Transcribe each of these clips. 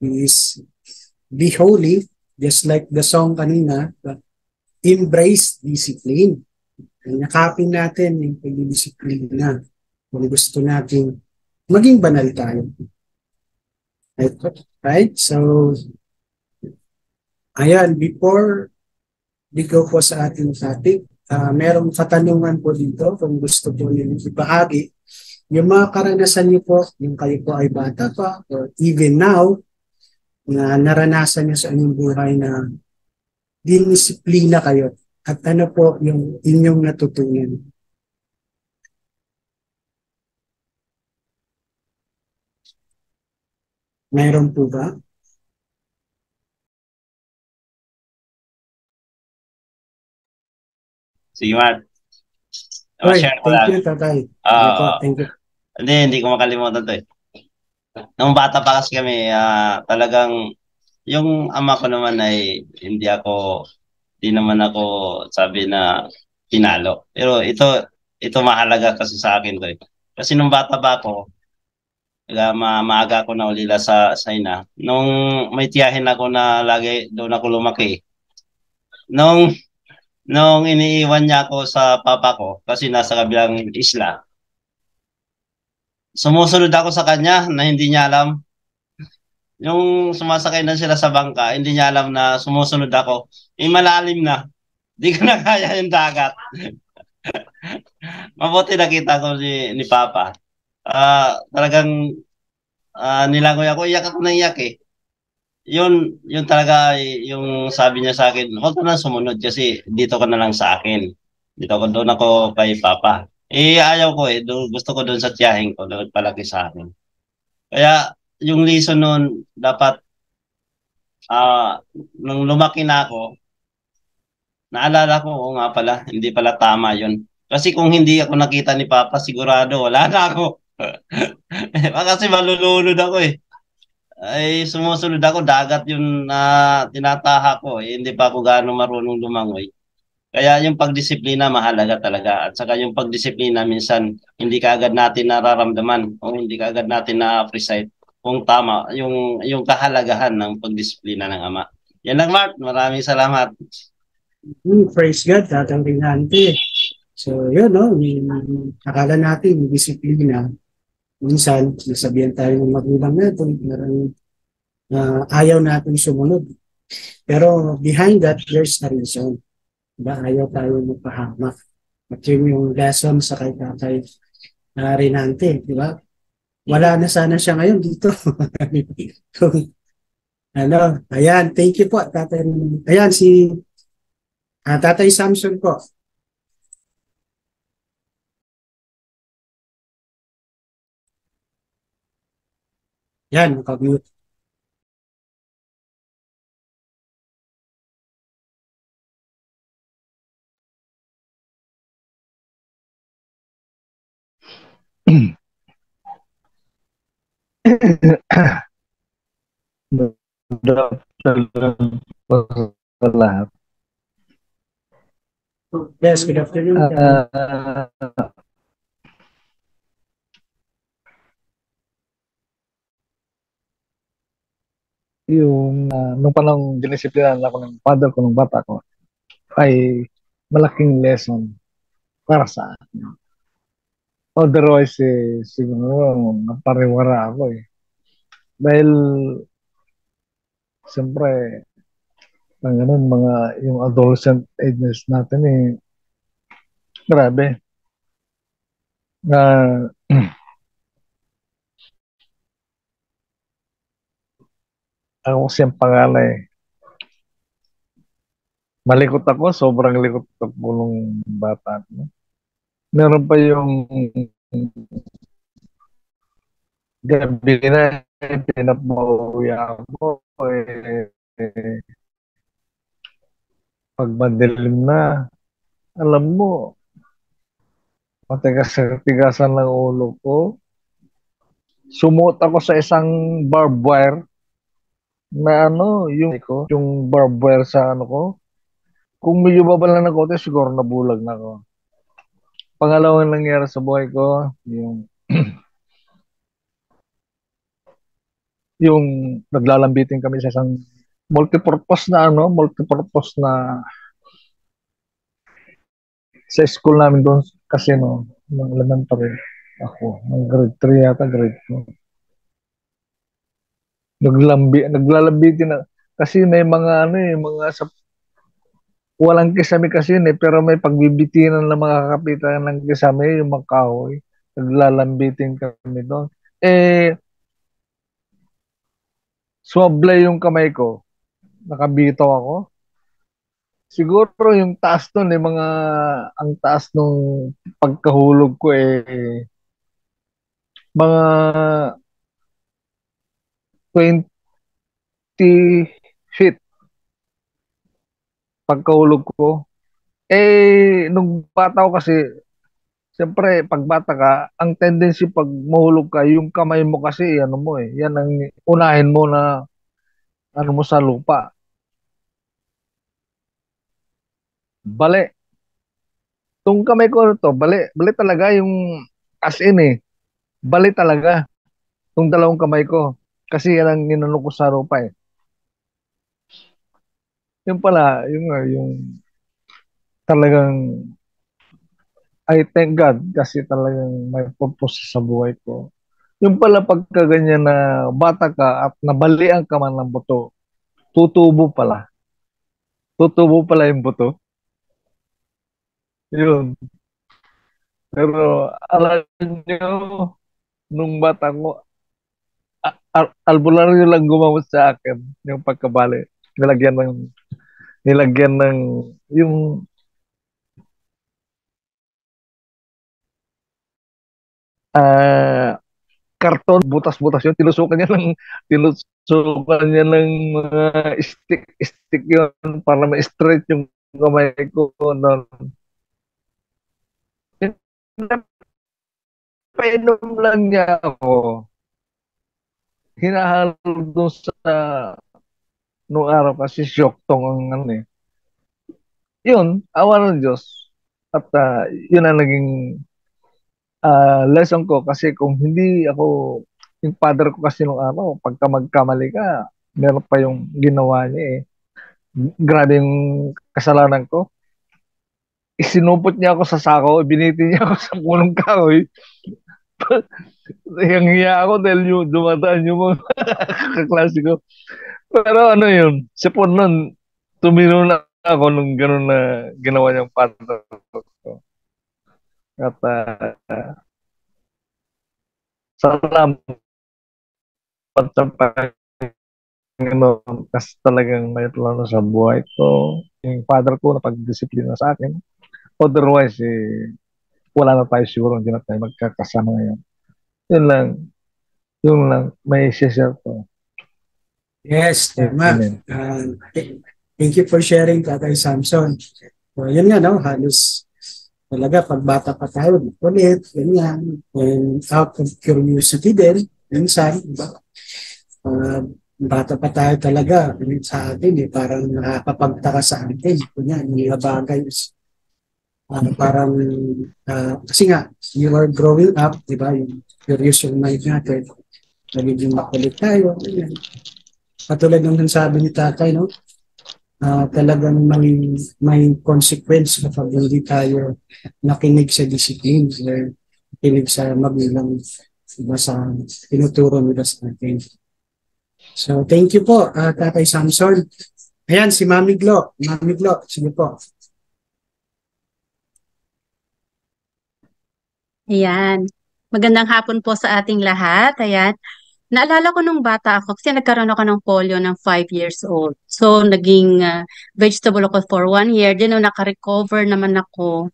is be holy, just like the song kanina, but embrace discipline. Nakapin natin yung pagdidisiplina kung gusto natin maging banal tayo. Right? Right? So, ayan, before we go po sa ating topic, merong katanungan po dito kung gusto po niyo ibahagi. Yung mga karanasan niyo po, yung kayo po ay bata pa, or even now, na naranasan niyo sa inyong buhay na dinisiplina kayo. At ano po yung inyong natutunan? Mayroon po ba? Sige, Matt. Oy, Ma-share ko thank lang. you, tatay. Ano po, Ah, thank you. hindi ko makalimutan to eh. Nung bata pa kasi kami, talagang yung ama ko naman ay hindi naman ako sabi na pinalo. Pero ito mahalaga kasi sa akin to eh. Kasi nung bata pa ako, maaga ako na ulila sa ina. Nung may tiyahin ako na lagi doon ako lumaki. Nung, nung iniiwan niya ako sa papa ko kasi nasa kabilang isla, sumusunod ako sa kanya na hindi niya alam. Yung sumasakay na sila sa bangka, hindi niya alam na sumusunod ako. Malalim na. Di ko na kaya yung dagat. Mabuti nakita ko ni Papa. Talagang nilangoy ako. Iyak ako na iyak eh. Yun talaga yung sabi niya sa akin, huwag ka na sumunod kasi dito ka na lang sa akin. Doon ako kay Papa. Ayaw ko eh. Gusto ko doon sa tiyahin ko. Doon palaki sa akin. Kaya yung lesson noon, dapat nung lumaki na ako, naalala ko, oo nga pala, hindi pala tama yun. Kasi kung hindi ako nakita ni Papa, sigurado wala na ako. Kasi malulunod ako eh. Ay, sumusunod ako, dagat yung tinataha ko eh. Hindi pa ako gaano marunong lumangoy. Kaya yung pagdisiplina mahalaga talaga. At saka yung pagdisiplina minsan hindi kaagad natin nararamdaman o hindi kaagad natin na-appreciate kung tama yung kahalagahan ng pagdisiplina ng ama. Yan lang, Mark. Maraming salamat. Praise God, tatangkinante. So, yun, no? Akala natin, yung disiplina, minsan, nasabihan tayo ng magulang natin, parang ayaw natin sumunod. Pero behind that, there's a reason. Diba? Ayaw tayo magpahamak. At yun yung lesson sa kay Tatay Rinante, di ba? Wala na sana siya ngayon dito. Ano, ayan, thank you po, Tatay Rinante. Ayan, si Tatay Samson po. Yan, nakabute. Sa lahat. Yes, good afternoon, Tatay. Uh, nung panong dinisiplinan ako ng father ko nung bata ko ay malaking lesson para sa akin. Otherwise, siguro napariwara ako eh. Dahil, siyempre, ang ganun, yung adolescent ages natin eh, grabe. Uh, ako siyang pangalay eh. Malikot ako, sobrang likot ako nung bata ko. Meron pa yung gabi na pinapawi ako pag madilim na, alam mo, matigas-tigasan ng ulo ko. Sumuot ako sa isang barbed wire na yung barbed wire sa ano ko. Kung medyo babala ng konti, siguro nabulag na ako. Pangalawang nangyari sa buhay ko, yung yung naglalambitin kami sa isang multipurpose na sa school namin doon kasi no, ng elementary ako, ng grade 3 yata, grade 2. Naglalambitin na, kasi may mga ano eh, mga sa walang kisame kasi yun eh, pero may pagbibitinan ng mga kapitan ng kisame, yung mga kahoy. Naglalambitin kami doon. Eh, sumablay yung kamay ko. Nakabitaw ako. Siguro yung taas nun, eh, ang taas nung pagkahulog ko eh, mga 20 feet pagkahulog ko. Eh, nung bata ko kasi, siyempre, pag bata ka, ang tendency pag mahulog ka, yung kamay mo kasi, ano mo eh, yan ang unahin mo na, ano mo sa lupa. Bale, tong kamay ko to, bale talaga yung, as in eh, bale talaga, tong dalawang kamay ko. Kasi yan ang ninanong ko sa lupa eh. Yung pala, yung talagang, I thank God kasi talagang may purpose sa buhay ko. Yung pala pagkaganyan na bata ka at nabalian ka man ng buto, tutubo pala. Tutubo pala yung buto. Yun. Pero alam nyo, nung bata ko, albularyo lang gumamot sa akin yung pagkabali. Nilagyan ng, nilagyan ng, yung ah karton, butas-butas yun. Tinusukan niya ng mga stick yun para ma-straight yung kamay ko noon. Painom lang niya ako. Hinahalo doon sa nung araw kasi syoktong ang ano eh. Yun, awa ng Diyos. At yun ang naging lesson ko kasi kung hindi ako, yung father ko kasi nung araw, pagka magkamali ka, meron pa yung ginawa niya eh. Grabe yung kasalanan ko. Isinupot niya ako sa sako, biniti niya ako sa punong kahoy. Yang hiya ako dahil yung dumadaan yung mga kaklase ko. Pero ano yun, sipon nun, tumino na ako nung gano'n na ginawa niyang father ko. At salamat sa Panginoon kasi talagang may plano sa buhay ko. Yung father ko na pagdisiplina sa akin. Otherwise, wala na tayo siguro, hindi na tayo magkakasama ngayon. Yun lang, yun lang, may share ko. Yes, tama. Amen. Thank you for sharing, Tatay Samson. So, yun nga, no? Halos talaga, pag bata pa tayo, ulit, ganyan. And out of curiosity din, minsan, diba? Bata pa tayo talaga, sa atin, parang nakakapagtaka sa atin. Kunya, mga bagay, parang, kasi nga, you are growing up, di ba? Yung curious yung mind natin, nagiging makulit tayo, ganyan. Katulad ng sabi ni tatay, no? Talagang may consequence kapag hindi tayo nakinig sa discipline or nakinig sa magulang diba, sa tinuturo nila sa atin. So, thank you po, Tatay Samson. Ayan, si Mami Glo. Mami Glo, sige po. Ayan. Magandang hapon po sa ating lahat. Ayan. Naalala ko nung bata ako kasi nagkaroon ako ng polio ng 5 years old. So, naging vegetable ako for 1 year. Then, nung naka-recover naman ako,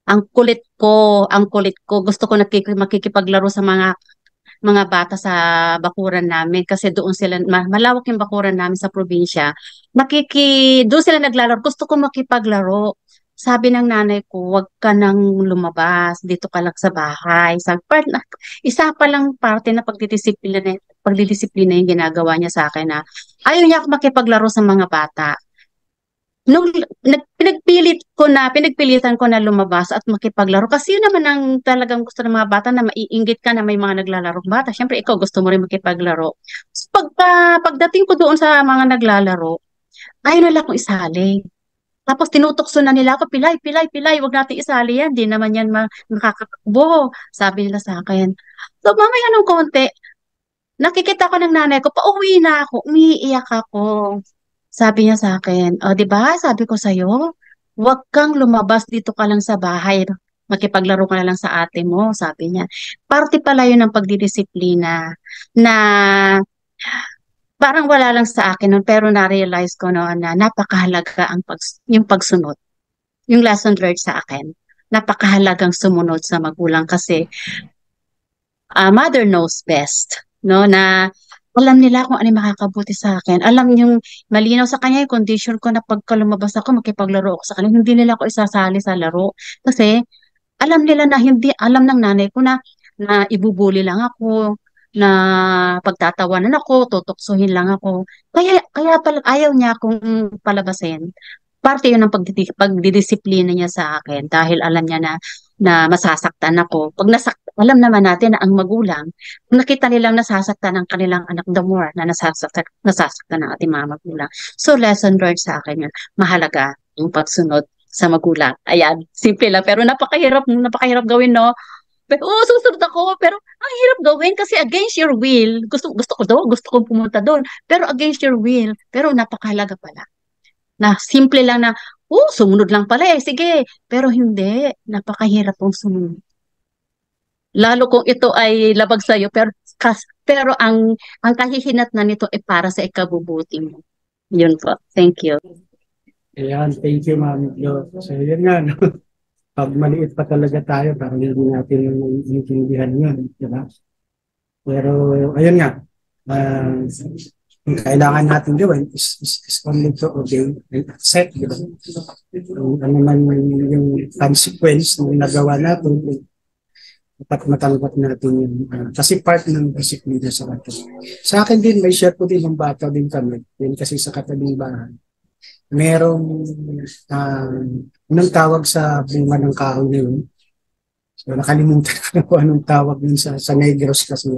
ang kulit ko. Gusto ko makikipaglaro sa mga bata sa bakuran namin kasi doon sila, malawak yung bakuran namin sa probinsya. Doon sila naglalaro. Gusto ko makipaglaro. Sabi ng nanay ko, wag ka nang lumabas, dito ka lang sa bahay. Isa pa lang parte na pagdidisiplina yung ginagawa niya sa akin na ayaw niya ako makipaglaro sa mga bata. nung pinagpilitan ko na lumabas at makipaglaro kasi yun naman ang talagang gusto ng mga bata na maiinggit ka na may mga naglalaro bata. Siyempre ikaw gusto mo rin makipaglaro. So, pagdating ko doon sa mga naglalaro, ayaw nila akong isali. Tapos tinutokso na nila ako, pilay, pilay, pilay, wag natin isali yan, di naman yan makakakbo, sabi nila sa akin. So mamaya ng konti, nakikita ko ng nanay ko, pauwi na ako, umiiyak ako. Sabi niya sa akin, o di ba, sabi ko sa'yo, huwag kang lumabas dito ka lang sa bahay, makipaglaro ka na lang sa ate mo, sabi niya. Parte pala yun ng pagdidisiplina na parang wala lang sa akin nun, pero na-realize ko noon na napakahalaga yung pagsunod. Yung lesson learned sa akin. Napakahalagang sumunod sa magulang kasi mother knows best. No, na alam nila kung ano yung makakabuti sa akin. Alam yung malinaw sa kanya yung condition ko na pagka lumabas ako, makipaglaro ako sa kanila. Hindi nila ako isasali sa laro. Kasi alam nila na hindi, alam ng nanay ko na ibubuli lang ako, na pagtatawanan ako, tutoksohin lang ako. Kaya pala ayaw niya akong palabasin. Parte yun ng pagdidisiplina niya sa akin dahil alam niya na masasaktan ako. Alam naman natin na ang magulang, kung nakita nilang nasasaktan ang kanilang anak, the more na nasasaktan ng ating mga magulang. So lesson learned sa akin yun. Mahalaga yung pagsunod sa magulang. Ayan, simple lang. Pero napakahirap gawin, no? Pero, susunod ako. Pero, ang hirap gawin kasi against your will. Gusto ko pumunta doon. Pero against your will. Pero napakahalaga pala. Na simple lang na, sumunod lang pala eh. Sige. Pero hindi. Napakahirap pong sumunod. Lalo kung ito ay labag sa'yo. Pero ang kahihinat na nito ay para sa ikabubuti mo. Yun po. Thank you. Ayan, thank you, Ma'am Glo. So, yun nga, no? Pag maliit pa talaga tayo, parang hindi natin intindihan yun, di ba? Pero, ayun nga, ang kailangan natin gawin is only to obey and accept, di ba? Ano man yung consequence ng nagawa natin, dapat matanggap natin yun. Kasi part ng disiplina sa atin. Sa akin din, may share ko din ng bata din kami. Yun kasi sa katabing bahay. Merong anong tawag sa bunga ng kahoy na yun. So, nakalimutan ko kung anong tawag yun sa Negros kasi.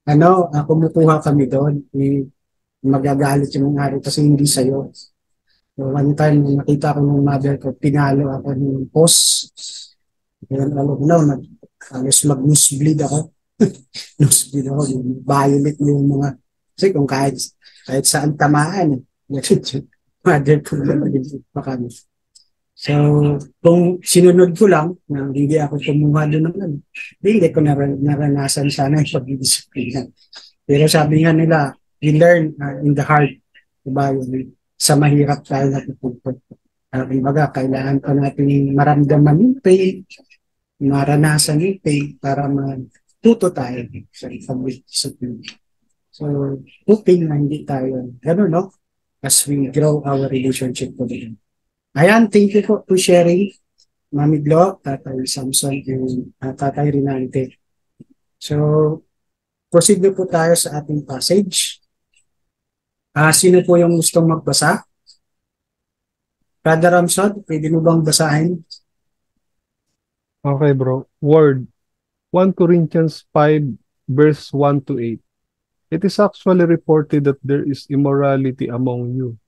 Kumukuha kami doon. Magagalit yung nangyari kasi hindi sa'yo. So, one time, nakita ko ng mother ko, pinalo ako ng post. Alam mo, halos mag-nosebleed ako. Nosebleed ako. Yung violet yung mga, kasi kung kahit saan tamaan, mother ko lang pa kami. So, kung sinunod ko lang, na hindi ako kumuha doon ng hindi ko naranasan sana yung pagdidisiplina. Pero sabi nga nila, we learn in the heart. Diba? Sa mahirap tayo natututo. Kumbaga, kailangan pa natin maramdaman yung pain, maranasan yung pain para matuto tayo sa pagdidisiplina. So, hoping na hindi tayo, gano'n, no? As we grow our relationship to them. Ayan, thank you for sharing, Mami Glo, Tatay Samson, and Tatay Rinante. So, proceed na po tayo sa ating passage. Sino po yung gustong magbasa? Brother Ramson, pwede mo bang basahin? Okay, bro. Word. 1 Corinthians 5, verse 1 to 8. It is actually reported that there is immorality among you,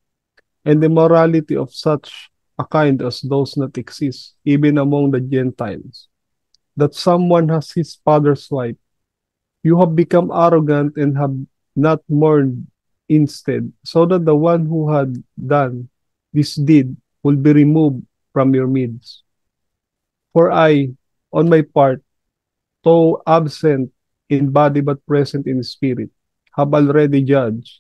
and immorality of such a kind as those not exist, even among the Gentiles, that someone has his father's wife. You have become arrogant and have not mourned instead, so that the one who had done this deed will be removed from your midst. For I, on my part, though absent in body but present in spirit, have already judged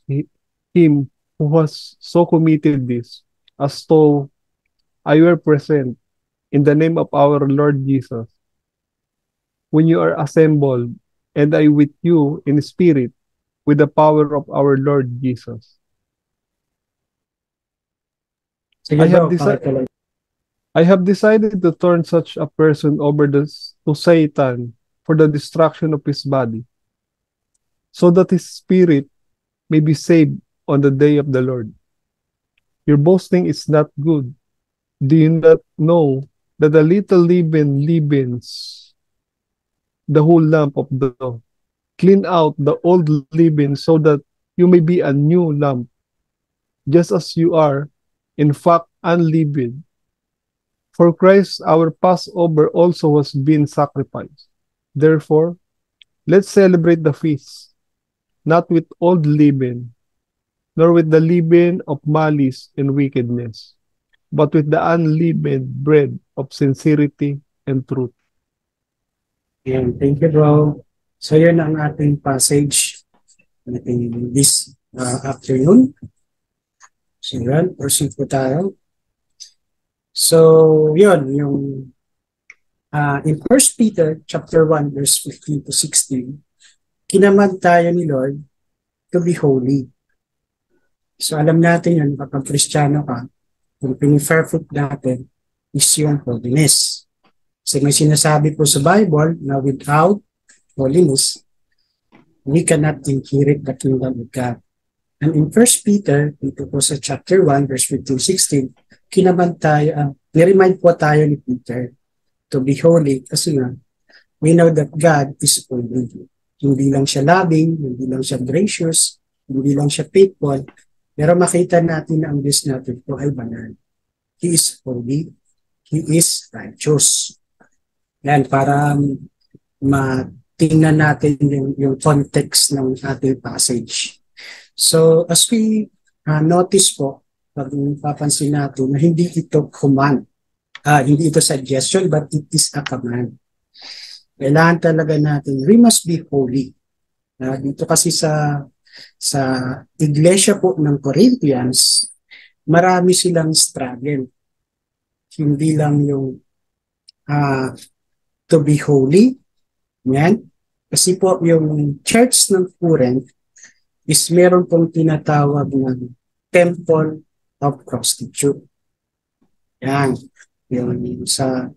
him who has so committed this, as though I were present in the name of our Lord Jesus. When you are assembled, and I with you in spirit, with the power of our Lord Jesus. Sige, I have decided to turn such a person over to Satan for the destruction of his body, so that his spirit may be saved on the day of the Lord. Your boasting is not good. Do you not know that a little leaven leavens the whole lump of the dough? Clean out the old leaven so that you may be a new lump, just as you are, in fact, unleavened. For Christ, our Passover also has been sacrificed. Therefore, let's celebrate the feast, not with old leaven, nor with the leaven of malice and wickedness, but with the unleavened bread of sincerity and truth. And thank you, bro. So yun ang ating passage natin this afternoon. So yun, proceed po tayo. So yun, yung in 1 Peter chapter 1 verse 15 to 16, kinamad tayo ni Lord to be holy. So alam natin yun, kapag Kristiyano ka, yung pinifare-foot natin is yung holiness. Kasi may sinasabi po sa Bible na without holiness, we cannot inherit the kingdom of God. And in 1 Peter, dito po sa chapter 1, verse 15-16, kinaman tayo, niremind po tayo ni Peter to be holy kasi nga, we know that God is holy. Hindi lang siya loving, hindi lang siya gracious, hindi lang siya faithful, pero makita natin na ang Diyos natin po ay banal. He is holy, He is righteous. Yan, para matingnan natin yung context ng ating passage. So, as we notice po, pag papansin natin na hindi ito command, hindi ito suggestion, but it is a command. Kailangan talaga natin, we must be holy. Dito kasi sa iglesia po ng Corinthians, marami silang struggle. Hindi lang yung to be holy. Yan. Kasi po yung church ng Corinth is meron pong tinatawag ng temple of prostitute. Yan. Yung sa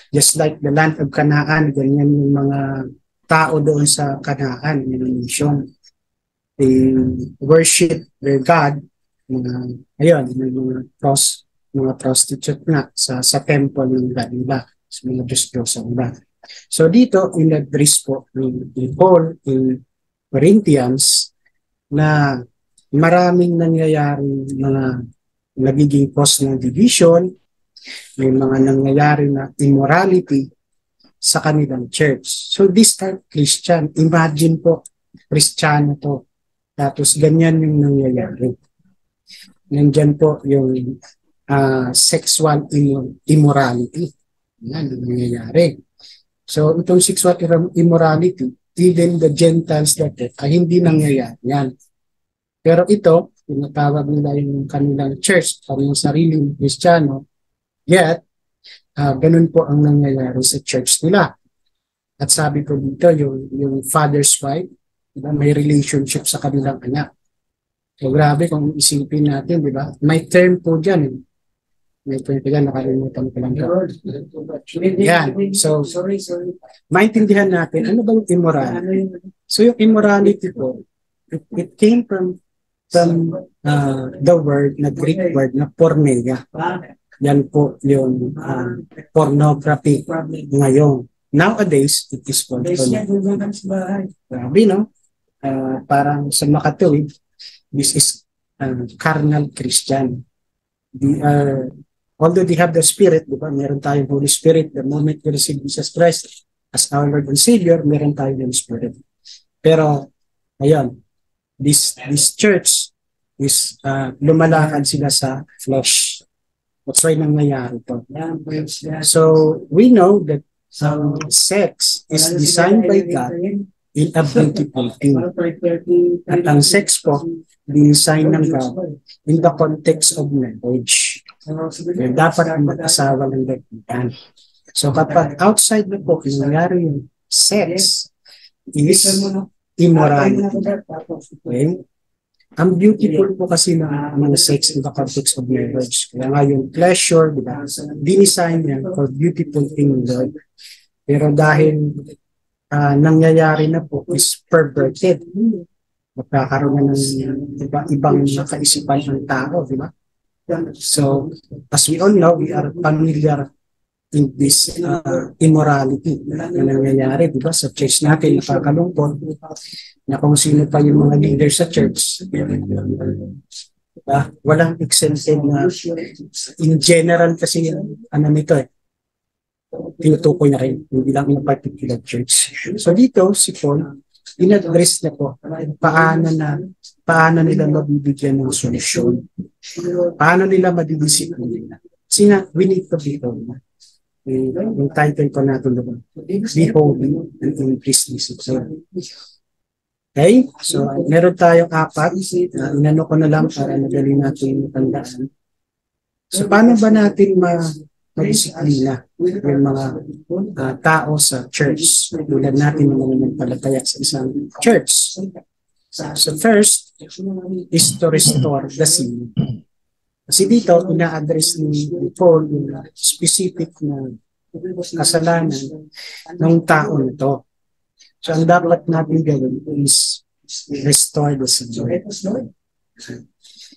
just like the land of Canaan, ganyan yung mga tao doon sa Canaan, yung nation. They worship their God, ayun, mga prostitute nga sa temple ng God nila, sa mga Diyos sa iba. So dito, in-address po ni Paul in Corinthians na maraming nangyayaring mga nagiging cause ng division, may mga nangyayari na immorality sa kanilang church. So these are Christian. Imagine po, Kristiyano to. Tapos ganyan yung nangyayari. Nandyan po yung sexual immorality. Yan yung nangyayari. So itong sexual immorality, even the Gentiles dati, ay hindi nangyayari yan. Pero ito, tinatawag nila yung kanilang church, kanilang sariling Kristiyano, yet, ganun po ang nangyayari sa church nila. At sabi ko dito, yung father's wife, diba, may relationship sa kanilang anak. So grabe kung isipin natin, di ba? May term po dyan. May term po dyan, nakalimutan ko lang po. Yan. So, maintindihan natin, ano ba yung immorality? So yung immorality po, it came from the word, na Greek word, na porneia. Yan po yung pornography ngayon. Nowadays, it is called grabe, no? Parang sa makatuwid, this is carnal Christian. Although they have the Spirit, di ba? Meron tayong Holy Spirit. The moment we receive Jesus Christ as our Lord and Savior, meron tayong Spirit. Pero, ayun, this church is lumalakad sila sa flesh. That's why nangyayari to. So, we know that sex is designed by God in a beautiful thing. At ang sex po, design ng God in the context of marriage. Dapat ang mag-asawa ng dakitan. So, kapag outside na po, nangyayari yung sex is immorality. Okay? Ang beautiful po kasi ng mga sex in the context of marriage. Kaya nga yung pleasure, diba? Dinisign yan for beautiful thing, Lord. Pero dahil nangyayari na po is perverted. Magkakaroon na ng ibang kaisipan ng tao, diba? So, as we all know, we are familiar in this immorality na nangyayari, di ba? Sa church natin, nakakalungkot na kung sino pa yung mga leaders sa church. Walang exempted na in general kasi ano nito tinutukoy na rin, hindi lang in particular church. So dito, si Paul, in-address na po paano nila mabibigyan ng solusyon. Paano nila madidisiplina. Kasi nga, we need to be holy. Yung title ko natin doon, be holy and increase discipline. Okay? So, meron tayong 4. Inano ko na lang para madali natin matandaan. So, paano ba natin madisiplina yung mga tao sa church? Tulad natin ng mga nagpalataya sa isang church. So, first is to restore the sin. Kasi dito, ina-address ni Paul yung specific na kasalanan ng tao nito. So, ang dapat natin gawin is restore the sin.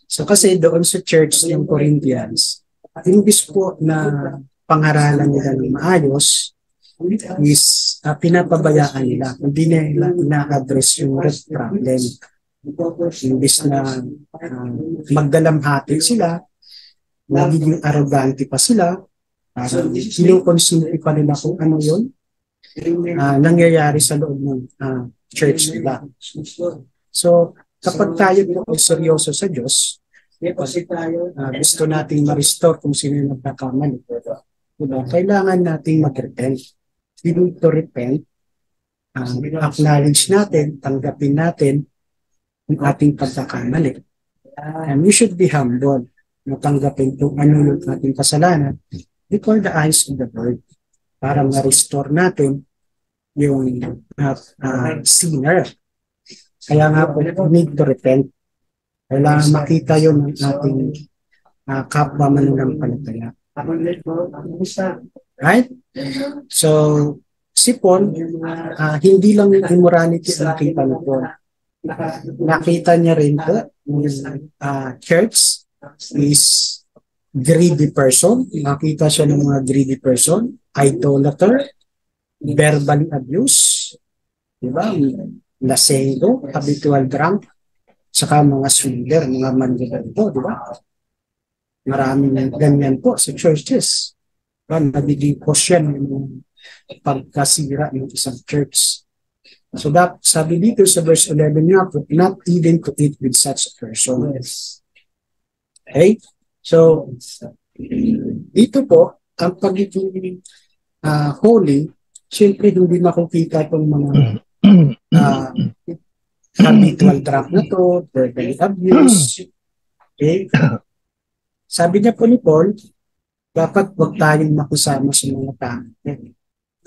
So, kasi doon sa church ng Corinthians, imbis po na pangaralan nila ng maayos, is pinapabayaan nila. Hindi nila ina-address yung root problem. Imbis na magdalamhati sila, nagiging arrogante pa sila, kinukonsulti pa nila kung ano yun, nangyayari sa loob ng church nila. So, kapag tayo po ay seryoso sa Diyos, gusto nating ma-restore kung sino yung nagkakamali. Kailangan nating mag-repent. We need to repent, acknowledge natin, tanggapin natin ang ating pagkakamali. And we should be humble, matanggapin kung ano yung ating kasalanan before the eyes of the Lord para ma-restore natin yung sinner. Kaya nga po, we need to repent. Kailangan makita yun ng ating kapwa mananampalataya. Right? So, si Paul, hindi lang immorality ang nakita ni Paul. Nakita niya rin po church is greedy person. Nakita siya ng mga greedy person, idolater, verbally abuse, diba? Lasendo, habitual drunk, saka mga swindler, mga mandiganto, diba? Maraming ganyan po sa churches. Nagiging cause yan yung pagkasira ng isang church. So that, sabi dito sa verse 11 niya, not even to eat with such a person. Okay? So, dito po, ang pagiging holy, siyempre hindi makikita itong mga habitual drunk na to, verbal abuse. Okay? Sabi niya po ni Paul, dapat huwag tayong makisama sa mga tao.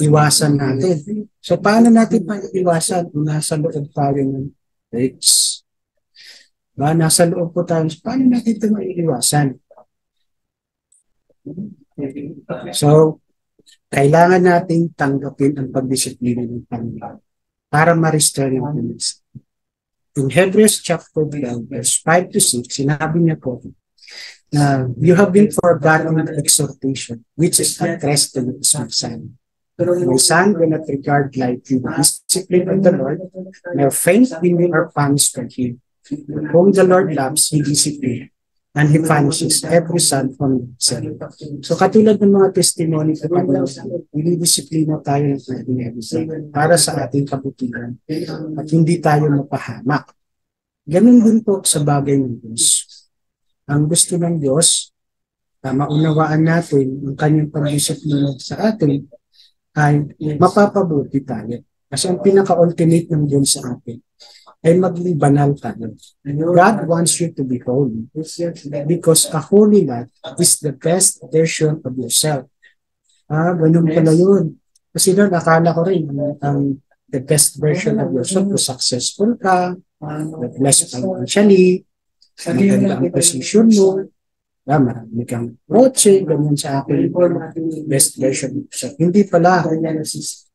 Iwasan natin. So, paano natin iwasan? Nasa loob tayo ng church. Nasa loob po tayo. Paano natin ito maiiwasan? So, kailangan nating tanggapin ang pagdisiplina ng Panginoon para ma-restore yung Panginoon. In Hebrews chapter 12, verse 5 to 6, sinabi niya po, you have been forgotten in the exhortation, which is addressed to the son. My son, do not regard lightly the discipline of the Lord, nor faint when you are punished by him. Whom the Lord loves, he disciplines, and he punishes every son from himself. So katulad ng mga testimony sa Panginoon, dinidisiplina tayo ng ating every son para sa ating kabutihan at hindi tayo mapahamak. Ganun din po sa bagay ng Diyos. Ang gusto ng Diyos, maunawaan natin ang kanyang pagdisiplina sa atin ay mapapabuti tayo. Kasi ang pinaka-ultimate ng Diyos sa atin ay maging banal tayo. God wants you to be holy because a holy life is the best version of yourself. Ganun pala yun. Kasi doon, akala ko rin ang the best version of yourself, successful ka, blessed financially, maganda ang position mo, marami kang kotse, ganyan sa akin, best version. So, hindi pala,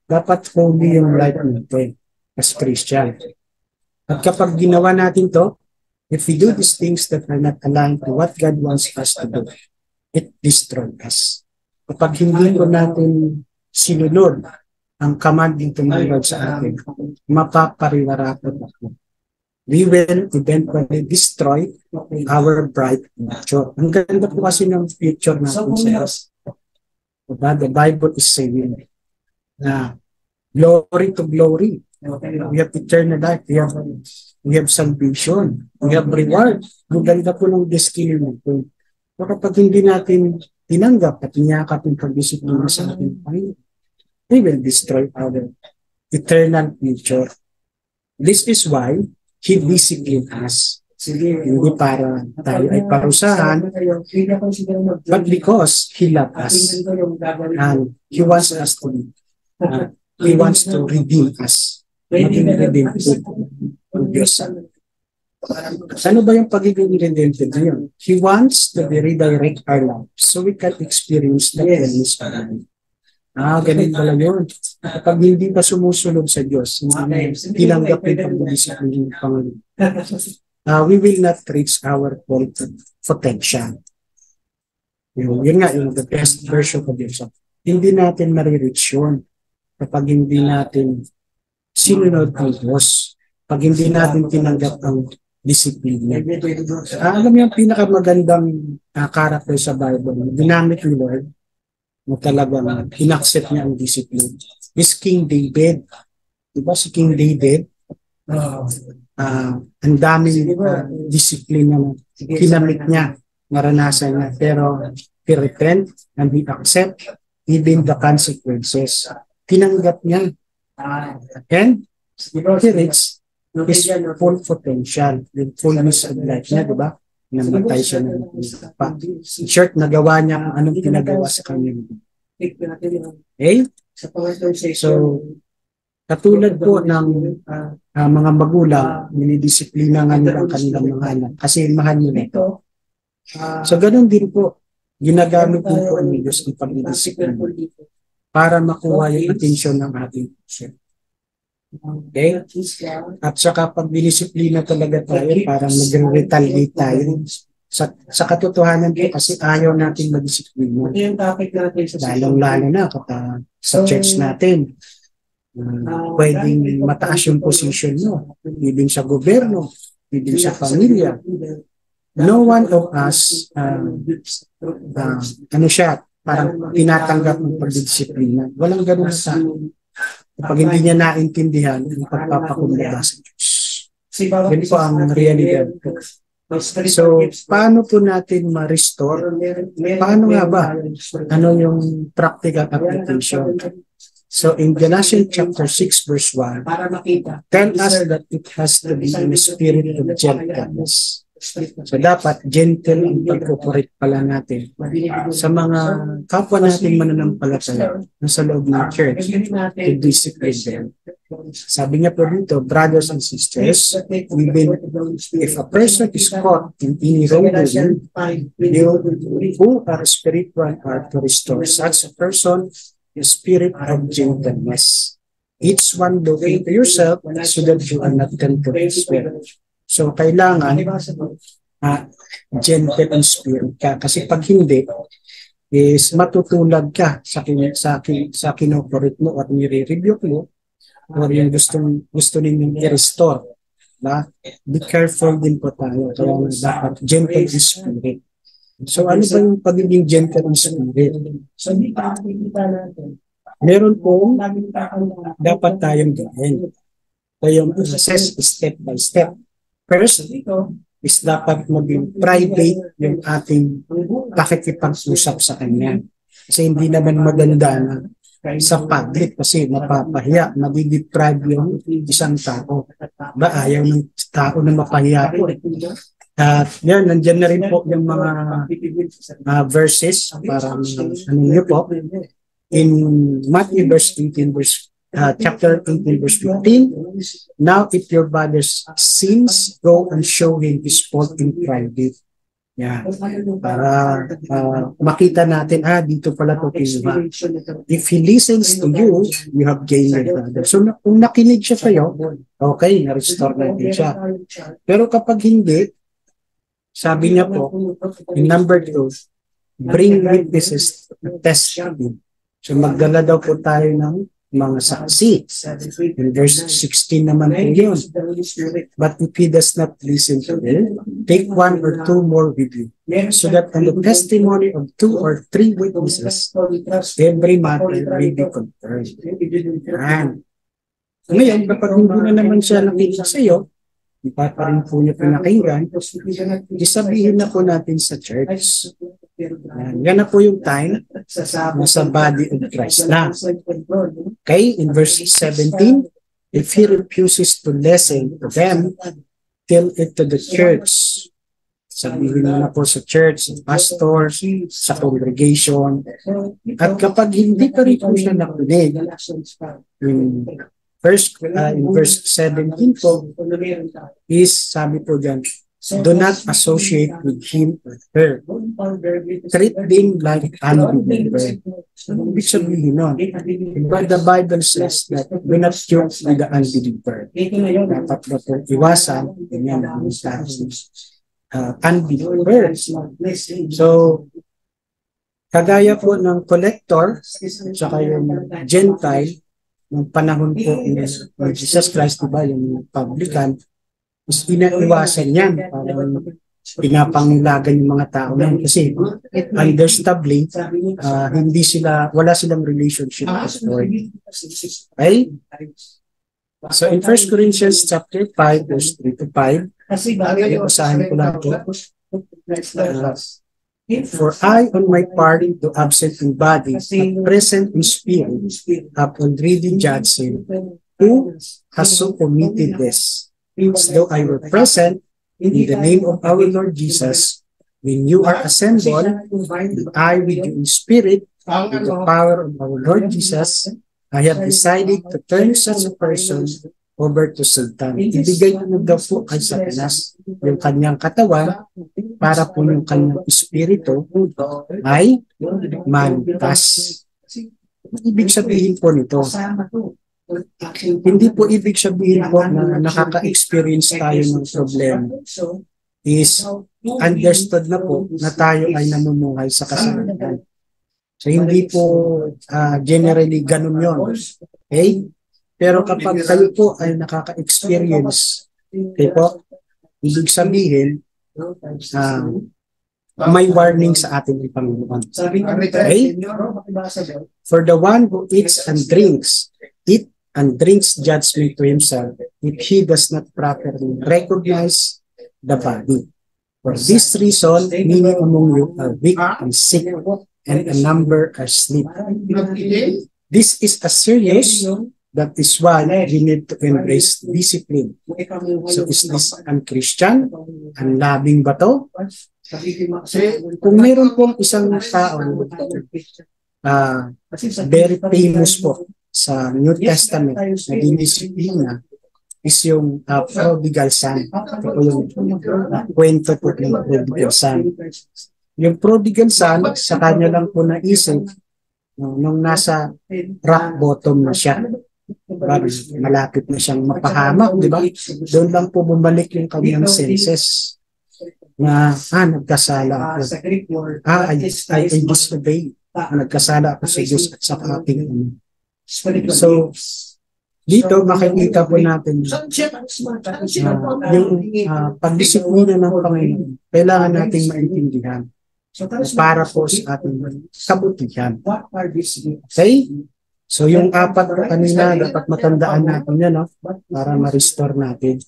dapat holy yung life natin as Christian. At kapag ginawa natin to, If we do these things that are not aligned to what God wants us to do, it destroys us. Kapag hindi po natin sinunod ang command ng tumulad sa atin, mapapariwarapot ako. We will eventually destroy our bright future. Ang ganda po kasi ng future natin sa Diyos. Diba? The Bible is saying na glory to glory. We have eternal life. We have salvation. We have reward. Ang ganda po ng destiny natin. So kapag hindi natin tinanggap at niyakap yung pag-disiplina sa ating Panginoon, we will destroy our eternal future. This is why He disciplined us. Hindi para tayo ay parusahan, but because He loved us. And He wants us to He wants to redeem us. Maging redemptive ng Diyos. Ano ba yung pagiging redemptive ngayon? He wants to redirect our life so we can experience the fullness of God. Ganun pala yun. Kapag hindi pa sumusunod sa Diyos, tinanggap yung pag-disiplina ng Panginoon, we will not reach our full potential. Yun nga, yung the best version of yourself. Hindi natin marireach yun kapag hindi natin sinunod ang Diyos. Pag hindi natin tinanggap ang disiplina. Alam mo yung pinakamagandang character sa Bible, ginamit ni Lord, na talagang inaccept niya ang discipline, is King David. Diba si King David? Ang daming disiplina na kinamit niya, naranasan niya, pero he repent and he accept even the consequences. Tinanggap niya. And he reached his full potential, the fullness of life niya, diba? Namatay siya ng short, nagawa niya kung anong pinagawa sa kanya. Okay? So, katulad po ng mga magulang, minidisiplina nga nila ang kanilang mga anak kasi mahal nila ito. So, ganun din po, ginagamit din po ang Diyos ng pagdidisiplina para makuha yung atensyon ng ating puso. Okay? At saka pag dinisiplina talaga tayo, parang nag-retaliate tayo. Sa katotohanan po kasi ayaw natin mag-disiplina. Lalong-lalo na kapag sa church natin, pwedeng mataas yung position mo. Even sa gobyerno, even sa pamilya. No one of us, parang tinatanggap ng pagdidisiplina. Walang ganun sa kapag hindi niya naintindihan ang pagpapakumbaba sa Diyos. Yun po ang realidad po. So, paano po natin ma-restore? Paano nga ba? Ano yung practical application? So, in Galatians chapter 6 verse 1, tell us that it has to be in the spirit of gentleness. So, dapat gentle ang pag-operate pala natin sa mga kapwa natin mananampalataya sa loob ng church to discipline them. Sabi niya po dito, brothers and sisters, if a person is caught in any wrongdoing, who are spiritual are to restore such a person the spirit of gentleness. Each one look into yourself so that you are not tempted as well. So, kailangan gentle in spirit ka. Kasi pag hindi, is matutulad ka sa kinoperate mo or nire-rebuke mo or yung gusto ninyong i-restore. Be careful din po tayo. Kaya dapat gentle in spirit. So, ano ba yung pagiging gentle in spirit? Meron po dapat tayong gawin. Kaya yung process step by step. First, is dapat maging private yung ating pakikipag-usap sa kanya. Kasi hindi naman maganda na sa public kasi mapapahiya, nadideprive yung isang tao. Ba, ayaw ng tao na mapahiya po. At yan, nandyan na rin po yung mga verses para ano nyo po. In Matthew verse 18, chapter 18 verse 15, now if your brother's sins, go and show him his fault in private. Yeah. Para makita natin, dito pala to kinuha. If he listens to you, you have gained your brother. So kung nakinig siya sa'yo, okay, na-restore natin siya. Pero kapag hindi, sabi niya po, in number 2, bring witnesses to testify. So magdala daw po tayo ng mga saksi. In verse 16 naman po yun. But if he does not listen to them, take 1 or 2 more with you, so that on the testimony of 2 or 3 witnesses, every matter may be confirmed. Yan. Ngayon, kapag hindi na naman siya nakita sa iyo, di pa rin po niya pinakinggan, isabihin na po natin sa church. Yan na po yung time sa body of Christ na. Okay, in verse 17, if he refuses to listen to them, tell it to the church. Sabihin mo na po sa church, sa pastor, sa congregation. At kapag hindi pa rin po siya nakinig, in verse 17 po, is sabi po dyan, do not associate with him or her. Treat them like unbeliever. Ano ibig sabihin nun? But the Bible says that do not joke with the unbeliever. Dapat na po iwasan ganyan ang unbeliever. So, kagaya po ng collector, saka yung Gentile, ng panahon po ni Jesus Christ, diba, yung publican, mas inaiwasan yan. Parang pinapangilagan yung mga tao na kasi understandably, wala silang relationship with Lord. Okay? So in 1 Corinthians chapter 5, verse 3 to 5, usahan ko lang po. For I, on my part, though absent in body, but present in spirit, have already judged him who has so committed this. As though I were present in the name of our Lord Jesus, when you are assembled, I with you in spirit, with the power of our Lord Jesus, I have decided to turn such a person over to Satan. Ibigay ko daw po kay Satanas yung kanyang katawan para po yung kanyang espiritu ay mantas. Ibig sabihin po nito, hindi po ibig sabihin po na nakaka-experience tayo ng problema. Is understood na po na tayo ay namumuhay sa kasalanan. So hindi po generally ganun yun. Okay? Pero kapag kayo po ay nakaka-experience, okay po, ibig sabihin, may warning sa ating Panginoon. Okay? For the one who eats and drinks judgment to himself if he does not properly recognize the body. For this reason, many among you are weak and sick, and a number are asleep. This is a serious. That is why we need to embrace discipline. So is this unchristian? Unloving ba to? Kung mayroon pong isang tao very famous po sa New Testament na dinisiplina is yung prodigal son. Ito po yung kwento po ng prodigal son. Yung prodigal son, sa kanya lang po naisip nung nasa rock bottom na siya. Malapit na siyang mapahamak, di ba? Doon lang po bumalik yung kanyang senses na nagkasala ako. I disobey. Nagkasala ako sa Diyos at sa ating So, dito makikita po natin yung pagdisiplina ng Panginoon. Kailangan nating maintindihan para po sa ating kabutihan. Okay? So yung 4 po kanina, dapat matandaan natin yan, no? Para ma-restore natin.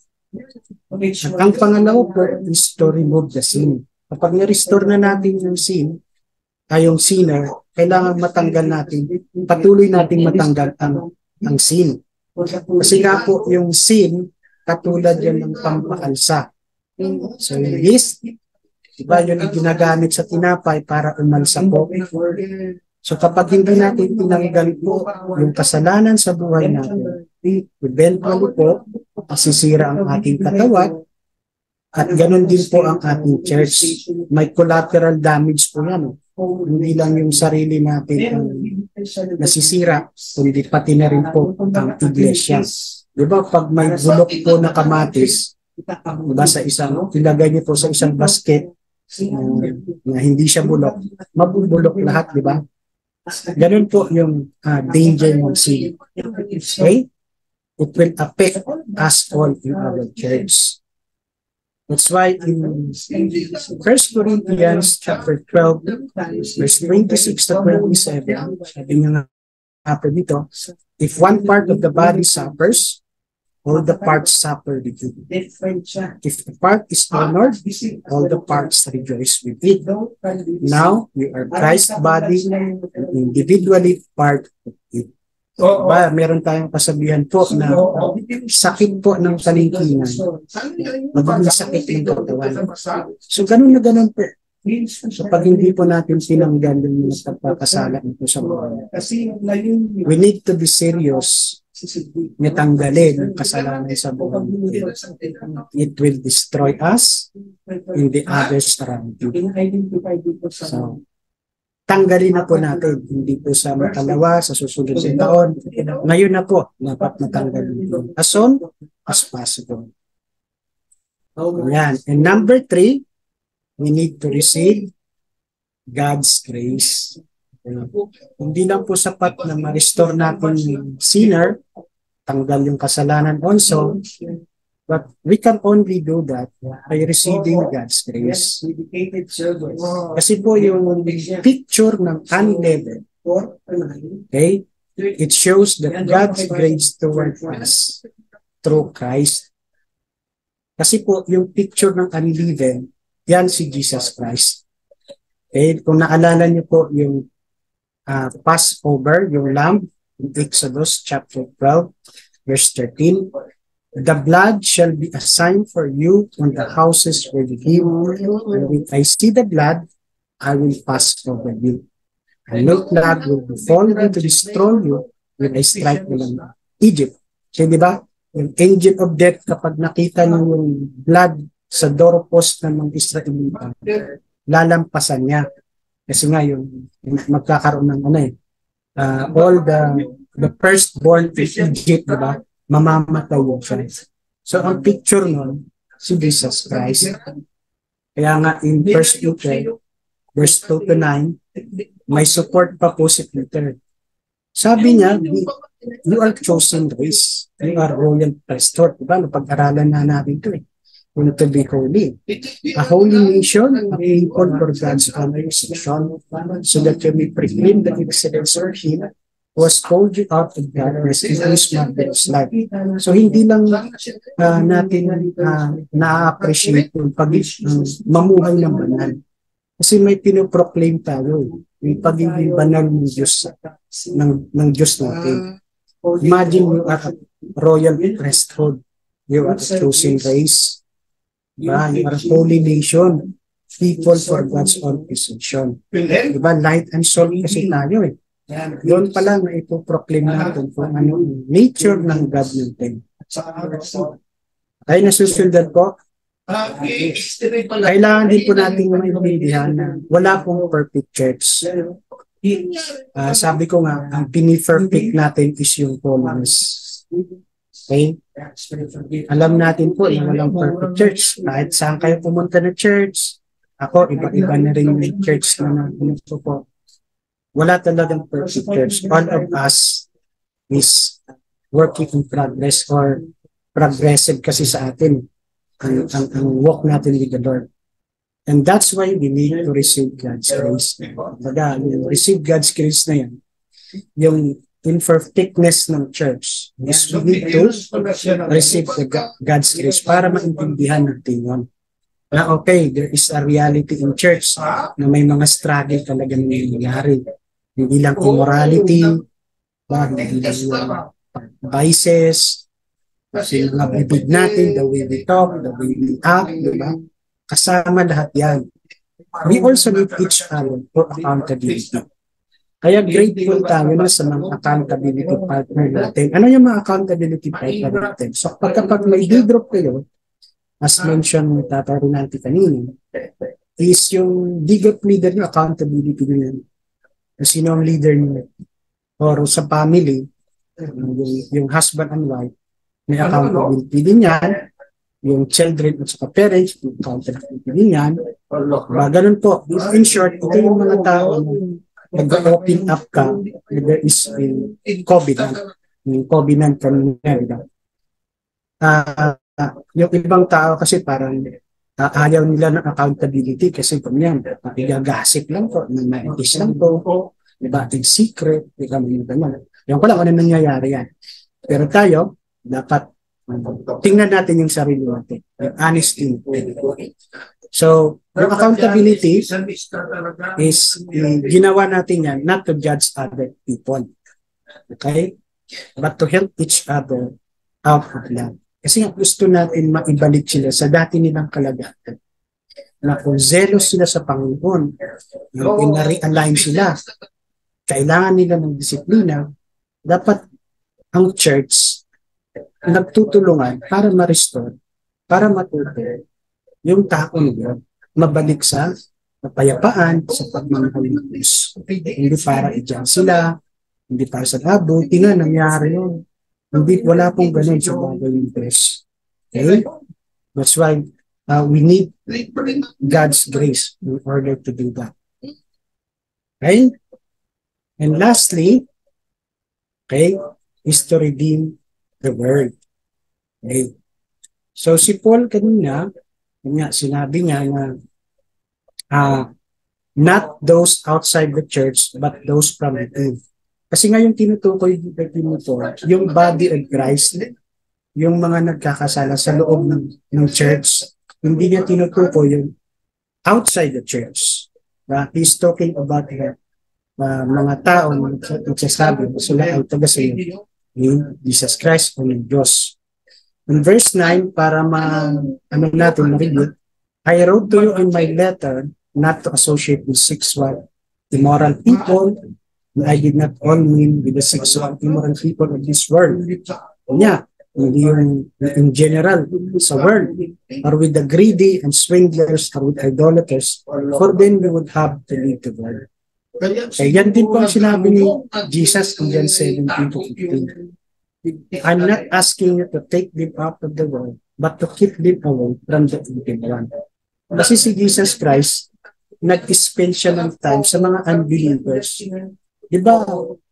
At ang pangalawa po is to remove the sin. Kapag na-restore na natin yung sin, yung sinner, kailangan matanggal natin, patuloy natin matanggal ang sin. Kasi nga po yung sin, katulad yan ng pampaalsa. So yung yeast, diba yun yung ginagamit sa tinapay para umalsa po. So kapag hindi natin tinanggal po yung kasalanan sa buhay natin, eventually po, masisira ang ating katawan at ganun din po ang ating church. May collateral damage po yan. Hindi lang yung sarili natin ang nasisira, kundi pati na rin po ang iglesia. Diba pag may bulok po na kamatis, Diba, sa isang, ilagay niyo po sa isang basket na hindi siya bulok, mabubulok lahat, di ba? Ganun po yung danger ng sin. Okay? It will affect us all in our church. That's why in 1 Corinthians chapter 12, verse 26 to 27, sabi niya nga po dito, if one part of the body suffers, all the parts suffer with it. If the part is honored, all the parts rejoice with it. Now, we are Christ's body and individually part of it. Diba, meron tayong kasabihan po na sakit po ng kalingkingan, magiging sakit ng katawan. So, ganun na ganun po. So, pag hindi po natin tinanggal yung mga pagkakasala nito sa buhay, we need to be serious na tanggalin ang kasalanan sa buhay. It will destroy us and the others around you. So, tanggalin na po natin, hindi po sa makalawa, sa susunod sa taon. Ngayon na po, dapat matanggalin ito. As soon as possible. Ayan. And number 3, we need to receive God's grace. Hindi lang po sapat na ma-restore natin yung sinner, tanggal yung kasalanan also, but we can only do that by receiving God's grace. Kasi po yung picture ng unleavened, okay, it shows that God's grace toward us through Christ. Kasi po yung picture ng unleavened, yan si Jesus Christ. Okay, kung naalala niyo po yung Passover, yung lamb, in Exodus chapter 12, verse 13, the blood shall be a sign for you on the houses where you live. And when I see the blood, I will pass over you. And no blood will befall you to destroy you when I strike with Egypt. So, di ba? Yung angel of death, kapag nakita niyo yung blood sa doorpost ng mga Israelita, lalampasan niya. Kasi nga yung magkakaroon ng all the firstborn of Egypt, di ba? Mamamatay yung siya. So, ang picture nun, si Jesus Christ. Kaya nga, in 1 Peter, verse 2 to 9, may support pa po si Peter. Sabi niya, you are chosen race. You are royal priesthood. Diba? Napag-aralan na natin ito eh. To be holy. A holy nation, a people for God's own possession, so that you may proclaim the excellence of Him who has called you out of darkness into His marvelous light. So, hindi lang natin na-appreciate yung mamuhay ng banal. Kasi may pinoproclaim tayo, yung pagiging banal ng Diyos, ng Diyos natin. Imagine you are a royal priesthood. You are a chosen race. Diba? You are a holy nation. People for God's own possession. Diba? Light and soul kasi tayo eh. Doon pa lang na ipoproclaim natin kung ano nature ng God natin. Ay nasusundan po, kailangan din po natin maintindihan na wala pong perfect church. Sabi ko nga, ang pini-perfect natin is yung holiness. Okay? Alam natin po na walang perfect church. Kahit saan kayo pumunta na church, ako, iba-iba na rin yung church na napunto po. Wala talagang perfect church. All of us is working in progress or progressive kasi sa atin ang walk natin with the Lord. And that's why we need to receive God's grace. Baga, receive God's grace na yan. Yung imperfectness ng church is we need to receive God's grace para maintindihan natin yun. Na okay, there is a reality in church na may mga struggle talaga nangyayari. Hindi lang immorality, hindi lang vices, kasi mga bibig natin, the way we talk, the way we act, diba? Kasama lahat yan. We also need each other for accountability. Kaya grateful tayo na sa mga accountability partner natin. Ano yung mga accountability partner natin? So pagkapag may D-group kayo, as mentioned ni Tata Rinaldi kanina, is yung D-group leader yung accountability niya. Sino ang leader niya? Or sa family, yung husband and wife, may accountability din yan. yung children at saka parents, yung accountability niyan. Ganun po. In short, ito yung mga tao na nag-open up ka, there is a covenant. Yung covenant from God. Yung ibang tao kasi parang ayaw nila ng accountability kasi kung yan, igagasip lang po, naitis lang po, diba, in secret, diba, yung pala kung ano nangyayari yan. Pero tayo, dapat tingnan natin yung sarili natin, yung honesty. So, yung accountability is ginawa natin yan not to judge other people, okay? But to help each other out of love. Kasi nga gusto natin maibalik sila sa dati nilang kalagayan. Na kung zealous sila sa Panginoon, yung na-realign sila, kailangan nila ng disiplina, dapat ang church nagtutulungan para ma-restore, para matuto yung tao nila, mabalik sa kapayapaan, sa pagmamahal ng Diyos. Hindi para i-judge sila, hindi para sa buti nga nangyari yun. Hindi, wala pong ganun sa bagay ng Diyos. Okay? That's why we need God's grace in order to do that. Okay? And lastly, okay, is to redeem the world. Okay? So si Paul kanina, sinabi niya na not those outside the church, but those from within. Kasi nga yung tinutukoy dito, yung body of Christ, yung mga nagkakasala sa loob ng church, hindi niya tinutukoy yung outside the church. He's talking about mga tao na nagsasabi, sila ay taga-sayo ni Jesus Christ o ng Diyos. In verse 9, para natin ma-review, I wrote to you in my letter not to associate with sexual immoral people. I did not all mean with the sexual immoral people of this world. Yeah, in general, sa world, or with the greedy and swindlers or with idolaters, for then we would have to leave the world. Kaya yan din po ang sinabi ni Jesus in John 17:15. I'm not asking you to take them out of the world, but to keep them away from the evil one. Kasi si Jesus Christ, nag-spend siya ng time sa mga unbelievers. Diba,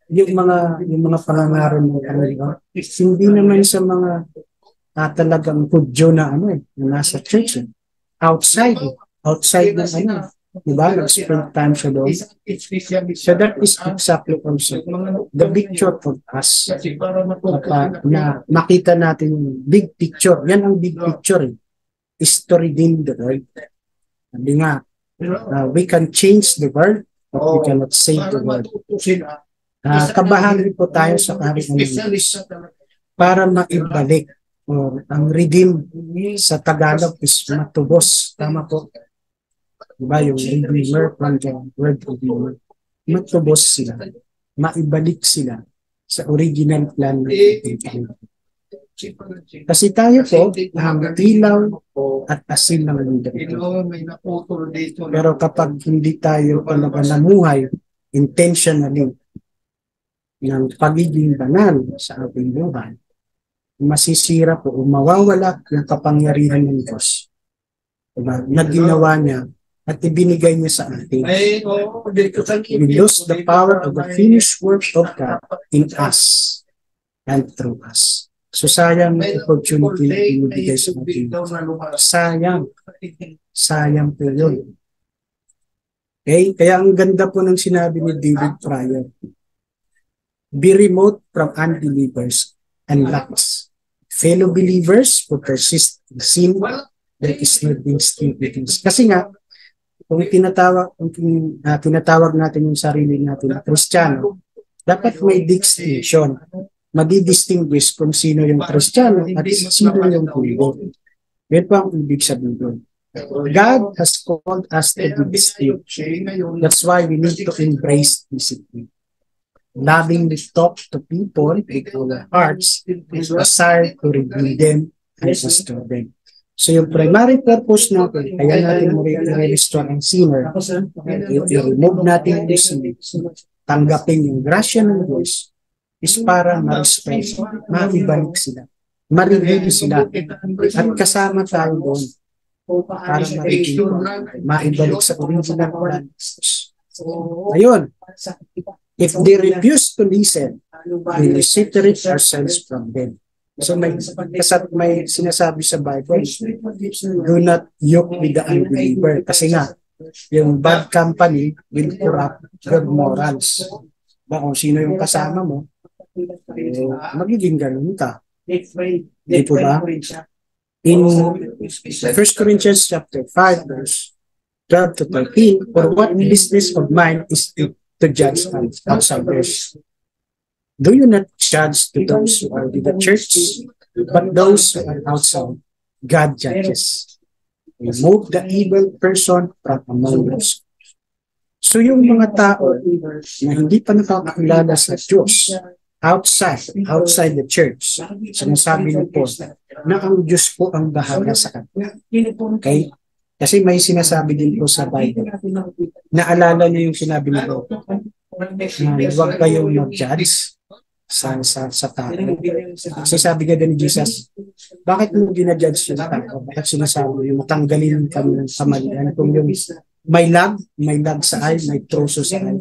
yung mga pangangaral ng kanila, hindi naman sa mga talagang Hudyo na na nasa church. Outside ng diba, nag-spend time siya doon. So that is exactly also the picture for us. Na makita natin yung big picture. Yan ang big picture. Is to redeem the world. Sabi nga, we can change the world, but we cannot save the world. Kabahagi po tayo sa karamihan para maibalik ang redeem sa Tagalog is matubos. Tama po. Diba yung redeemer from the word redeemer. Matubos sila. Maibalik sila sa original plan ng ating. Kasi tayo po ang ilaw at asin ng mundo. Pero kapag hindi tayo talaga namuhay intentionally ng pagiging banal sa ating buhay, masisira po o mawawala yung kapangyarihan ng Diyos na ginawa niya at ibinigay niya sa atin. We lose the power of the finished work of God in us and through us. So sayang ang opportunity na ibigay sa atin. Sayang po yun. Okay? Kaya ang ganda po ng sinabi ni David Pryor. Be remote from unbelievers and lacks. Fellow believers who persist in sin, there is no distinction. Kasi nga, kung tinatawag natin yung sarili natin na Kristiyano, dapat may distinction. Madi-distinguish kung sino yung Kristiyano at sino yung Pulgo. Yan po ang ibig sabihin. God has called us to be distinct. That's why we need to embrace discipline. Lovingly talk to people with our hearts, desire to reveal them and restore them. So yung primary purpose natin, kaya natin i-restore ang sinner, i-remove natin yung sin, tanggapin yung grasya ng Diyos, is para ma-restore, maibalik sila ma-review sila. At kasama tayo doon para ma-review, maibalik sa original plan. Ayun, if they refuse to listen, we separate ourselves from them. So may sinasabi sa Bible, do not yoke with the unbeliever. Kasi nga, yung bad company will corrupt your morals. Kung sino yung kasama mo, magiging ganun ka. Di po ba? In 1 Corinthians chapter 5, verse 12 to 13, for what business of mine is to judge outsiders? Do you not judge to those who are in the church, but those who are outside, God judges. Remove the evil person from among us. So yung mga tao na hindi pa nakakakilala sa Diyos, outside the church, sinasabi ni Paul na ang Diyos po ang bahala sa kanila. Okay? Kasi may sinasabi din po sa Bible. Naalala niyo yung sinabi ni Paul na huwag kayong mag-judge sa tao. Kasi sabi nga din ni Jesus, bakit mo ginajudge yung tao? Bakit sinasabi yung matanggalin kami ng kamalian? Kung yung may lag sa eye, may troso sa eye.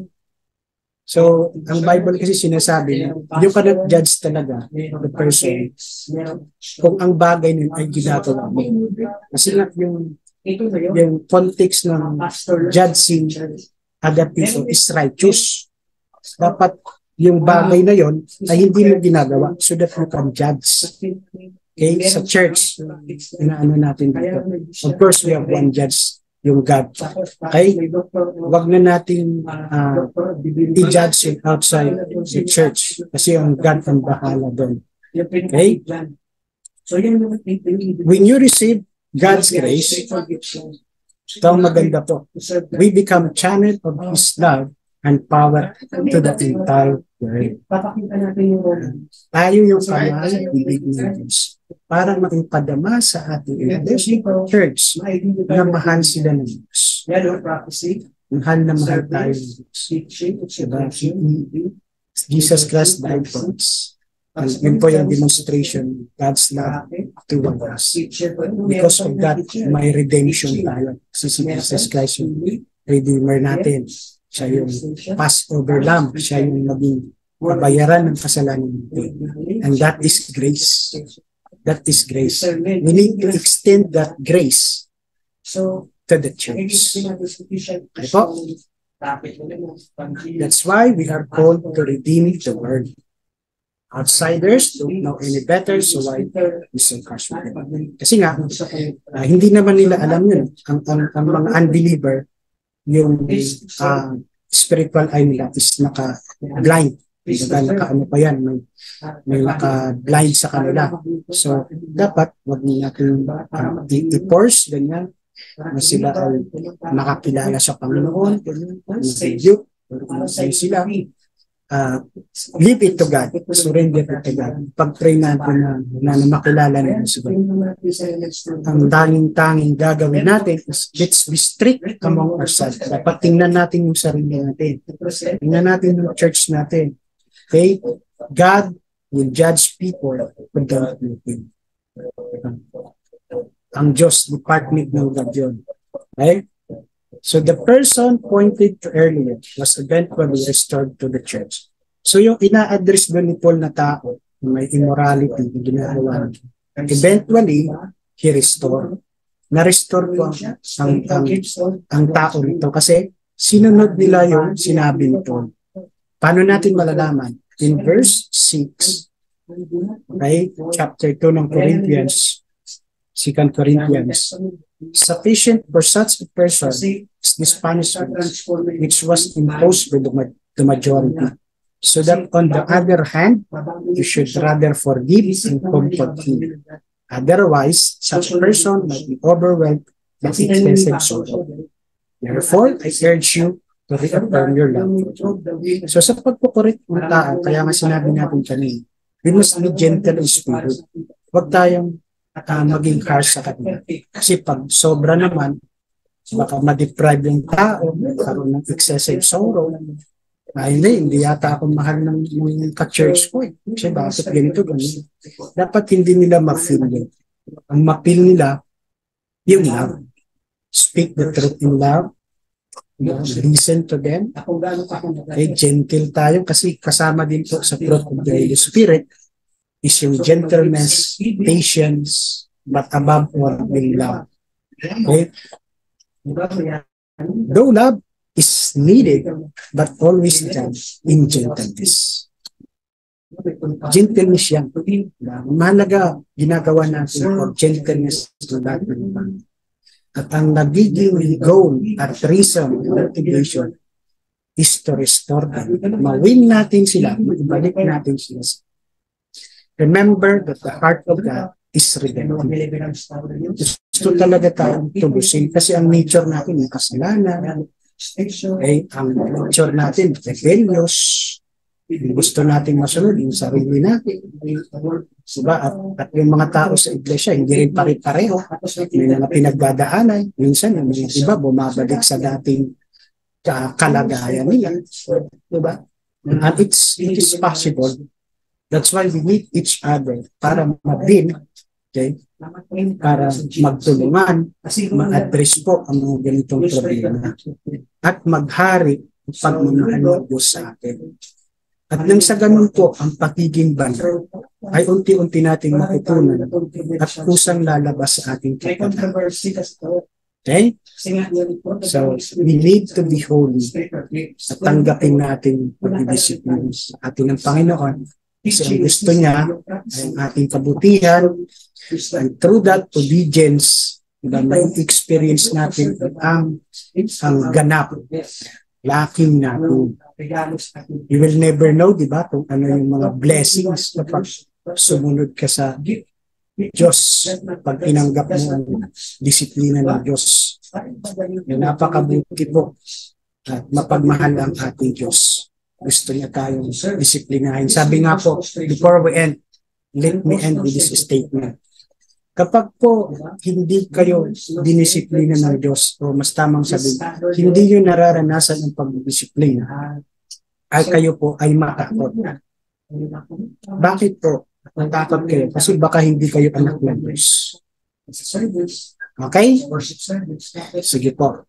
So, ang Bible kasi sinasabi na you cannot judge talaga the person kung ang bagay nun ay ginagawa mo. Kasi nga yung context ng judging other people is righteous. Dapat yung bagay na yon ay hindi mo ginagawa so that you can judge. Okay? Sa church, inaano natin dito. Of course, we have one judge, yung God. Okay? Wag na natin i-judge yung outside the church kasi yung God ang bahala doon. Okay? When you receive God's grace, ito ang maganda po. We become channel of His love and power to the entire world. Tayo yung kanal, ibig ng Diyos para maipadama sa ating church na mahal sila ng Diyos. Mahal na mahal tayo ng Diyos. Diba? Jesus Christ died for us. And yun po yung demonstration God's love toward us. Because of that, may redemption tayo. Si Jesus Christ yung Redeemer natin. Siya yung Passover Lamb. Siya yung naging kabayaran ng kasalanan natin. And that is grace. That is grace. We need to extend that grace to the church. Okay po? That's why we are called to redeem the world. Outsiders don't know any better, so why we so harsh with them? Kasi nga, hindi naman nila alam yun. Ang mga unbeliever, yung spiritual eye nila is naka-blind. Naka-ano pa yan, may naka-blind sa kanila. So, dapat, wag natin i-force, ganyan, na sila ay makakilala sa Panginoon, na-review, sila, leave it to God, surrender it to God. Pag-pray natin na makilala natin si God. Ang tanging gagawin natin is let's be strict among ourselves. Dapat tingnan natin yung sarili natin. Tingnan natin yung church natin. Okay? God will judge people without looking. Ang Diyos, department ng God yun. Okay? So the person pointed to earlier was eventually restored to the church. So yung ina-address doon ni Paul na tao, may immorality na ginagawa, eventually, he restored. Na-restore po ang tao nito kasi sinunod nila yung sinabi ni Paul. Paano natin malalaman? In verse 6, okay, chapter 2 ng Corinthians, 2 Corinthians, sufficient for such a person is this punishment which was imposed by the majority. So that on the other hand, you should rather forgive and comfort him. Otherwise, such a person might be overwhelmed by excessive sorrow. Therefore, I urge you to reaffirm your love. So sa pagkukurit ng tao, kaya nga sinabi natin kanina, we must be gentle in spirit. Huwag tayong maging harsh sa kanila. Kasi pag sobra naman, baka ma-deprive yung tao, magkaroon ng excessive sorrow, Hindi yata ako mahal ng ka-church ko eh. Kasi bakit ganito, ganito. Dapat hindi nila ma-feel yun. Ang ma-feel nila, yung love. Speak the truth in love. Listen to them. Gentle tayo kasi kasama din po sa fruit of the Holy Spirit is yung gentleness, patience, but above all, will love. Okay? Though love is needed, but always done in gentleness. Gentleness yan. Mahalaga, ginagawa natin for gentleness to that. At ang nagiging goal at reason, motivation, is to restore them. Ma-win natin sila, ibalik natin sila. Remember that the heart of God is redemptive. Gusto talaga tayong tulusin kasi ang nature natin yung kasalanan, ang nature natin rebellious, gusto natin masunod yung sarili natin. Diba? At yung mga tao sa iglesia, hindi rin pare-pareho. May mga pinagdadaanan. Minsan, yung mga iba bumabalik sa dating kalagayan nila. Diba? And it is possible. That's why we need each other para ma-build, okay? Para magtulungan, ma-address po ang mga ganitong problema. At maghari ang pagmamahal ng Diyos sa atin. At nang sa ganun po, ang pagiging banal ay unti-unti nating matutunan at kusang lalabas sa ating kapatid. Okay? So, we need to be holy at tanggapin natin pag-disiplina sa atin ng Panginoon. Kasi ang gusto niya ay ang ating kabutihan, and through that obedience, may experience natin ang ganap, laking natin. You will never know, di ba, kung ano yung mga blessings kapag sumunod ka sa Diyos, pag tinanggap mo ang disiplina ng Diyos. Napakabuti po at mapagmahal ang ating Diyos. Gusto niya tayong disiplinahin. Sabi nga po, before we end, let me end with this statement. Kapag po hindi kayo dinisiplina ng Diyos, o mas tamang sabihin, hindi nyo nararanasan ang pagdisiplina, ay kayo po ay matakot. Bakit po natakot kayo? Kasi baka hindi kayo anak ng Diyos. Okay? Sige po.